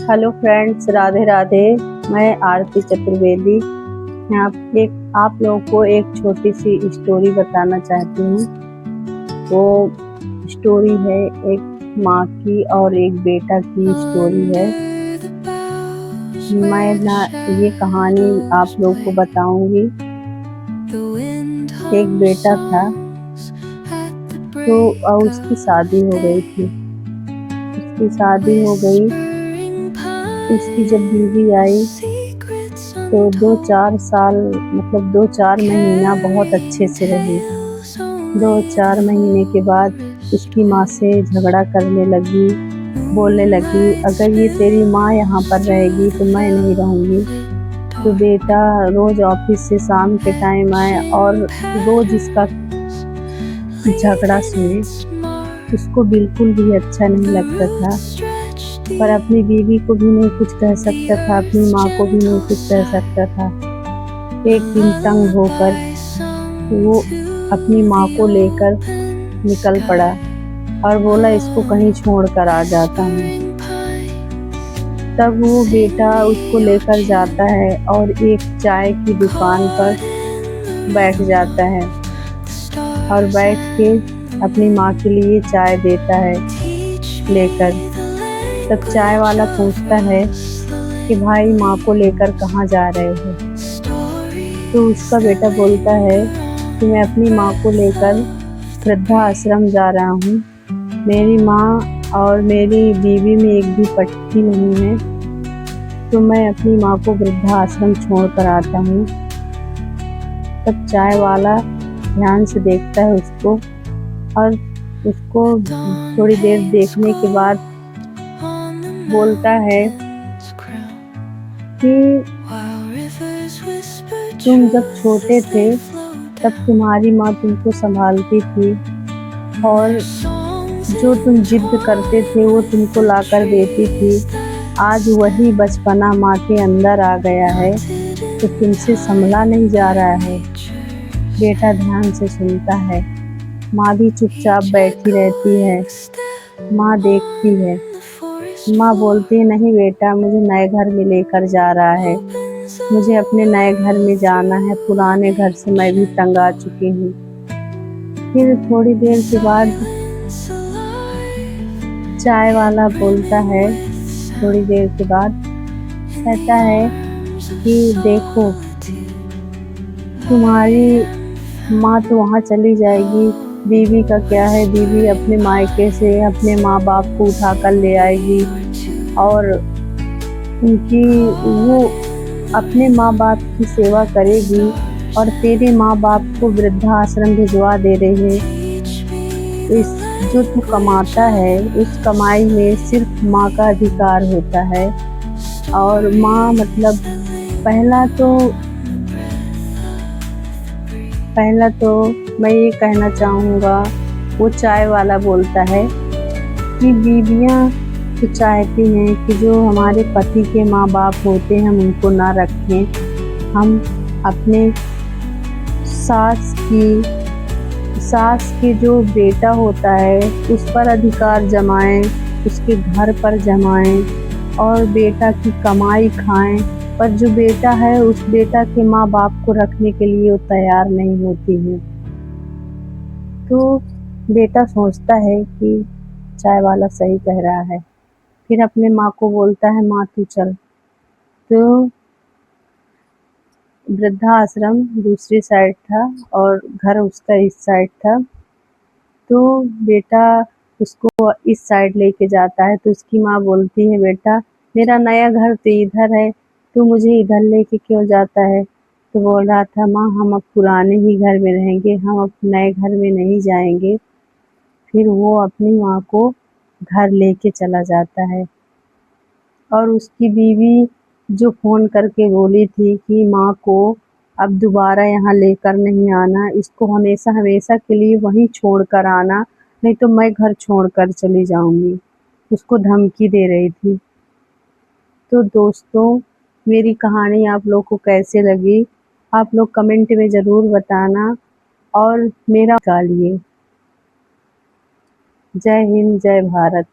Hello friends, Radhe Radhe. मैं आरती चतुर्वेदी। मैं आप लोगों को एक छोटी सी स्टोरी बताना चाहती हूँ। वो स्टोरी है एक माँ की और एक बेटा की स्टोरी है। मैं ना ये कहानी आप लोगों को बताऊंगी। एक बेटा था तो उसकी शादी हो गई थी। उसकी शादी हो गई। उसकी जब बीवी आई तो 2-4 साल मतलब 2-4 महीना बहुत अच्छे से रही। 2-4 महीने के बाद उसकी माँ से झगड़ा करने लगी, बोलने लगी, अगर ये तेरी माँ यहाँ पर रहेगी तो मैं नहीं रहूँगी। तो बेटा रोज़ ऑफिस से शाम के टाइम आए और रोज़ इसका झगड़ा सुने। उसको बिल्कुल भी अच्छा नहीं लगता था, पर अपनी बीवी को भी नहीं कुछ कह सकता था, अपनी माँ को भी नहीं कुछ कह सकता था। एक दिन तंग होकर वो अपनी माँ को लेकर निकल पड़ा और बोला, इसको कहीं छोड़कर आ जाता हूँ। तब वो बेटा उसको लेकर जाता है और एक चाय की दुकान पर बैठ जाता है और बैठ के अपनी माँ के लिए चाय देता है लेकर। तब चाय वाला पूछता है कि भाई माँ को लेकर कहाँ जा रहे हो? तो उसका बेटा बोलता है कि मैं अपनी माँ को लेकर वृद्धा आश्रम जा रहा हूँ। मेरी माँ और मेरी बीवी में एक भी पट्टी नहीं है, तो मैं अपनी माँ को वृद्धा आश्रम छोड़ कर आता हूँ। तब चाय वाला ध्यान से देखता है उसको और उसको थोड़ी देर देखने के बाद बोलता है कि तुम जब छोटे थे तब तुम्हारी माँ तुमको संभालती थी और जो तुम जिद करते थे वो तुमको लाकर देती थी। आज वही बचपना माँ के अंदर आ गया है तो तुमसे संभला नहीं जा रहा है। बेटा ध्यान से सुनता है। माँ भी चुपचाप बैठी रहती है। माँ देखती है। माँ बोलती है, नहीं बेटा, मुझे नए घर में लेकर जा रहा है, मुझे अपने नए घर में जाना है, पुराने घर से मैं भी तंग आ चुकी हूँ। फिर थोड़ी देर के बाद चाय वाला बोलता है, थोड़ी देर के बाद कहता है कि देखो, तुम्हारी माँ तो वहाँ चली जाएगी, बीवी का क्या है? बीवी अपने मायके से अपने माँ बाप को उठा कर ले आएगी और उनकी वो अपने माँ बाप की सेवा करेगी और तेरे माँ बाप को वृद्धाश्रम भिजवा दे रही है। इस जो तू कमाता है उस कमाई में सिर्फ माँ का अधिकार होता है। और माँ मतलब पहला तो मैं ये कहना चाहूँगा, वो चाय वाला बोलता है कि बीवियाँ तो चाहती हैं कि जो हमारे पति के माँ बाप होते हैं हम उनको ना रखें, हम अपने सास के जो बेटा होता है उस पर अधिकार जमाएं, उसके घर पर जमाएं और बेटा की कमाई खाएं। पर जो बेटा है उस बेटा के माँ बाप को रखने के लिए वो तैयार नहीं होती है। तो बेटा सोचता है कि चाय वाला सही कह रहा है। फिर अपने माँ को बोलता है, माँ तू चल। तो वृद्धाश्रम दूसरी साइड था और घर उसका इस साइड था। तो बेटा उसको इस साइड लेके जाता है। तो उसकी माँ बोलती है, बेटा मेरा नया घर तो इधर है, तो मुझे इधर लेके क्यों जाता है? तो बोल रहा था, माँ हम अब पुराने ही घर में रहेंगे, हम अब नए घर में नहीं जाएंगे। फिर वो अपनी माँ को घर लेके चला जाता है और उसकी बीवी जो फ़ोन करके बोली थी कि माँ को अब दोबारा यहाँ लेकर नहीं आना, इसको हमेशा हमेशा के लिए वहीं छोड़ कर आना, नहीं तो मैं घर छोड़कर चली जाऊँगी, उसको धमकी दे रही थी। तो दोस्तों, मेरी कहानी आप लोग को कैसे लगी? आप लोग कमेंट में ज़रूर बताना और मेरा गालिए। जय हिंद, जय भारत।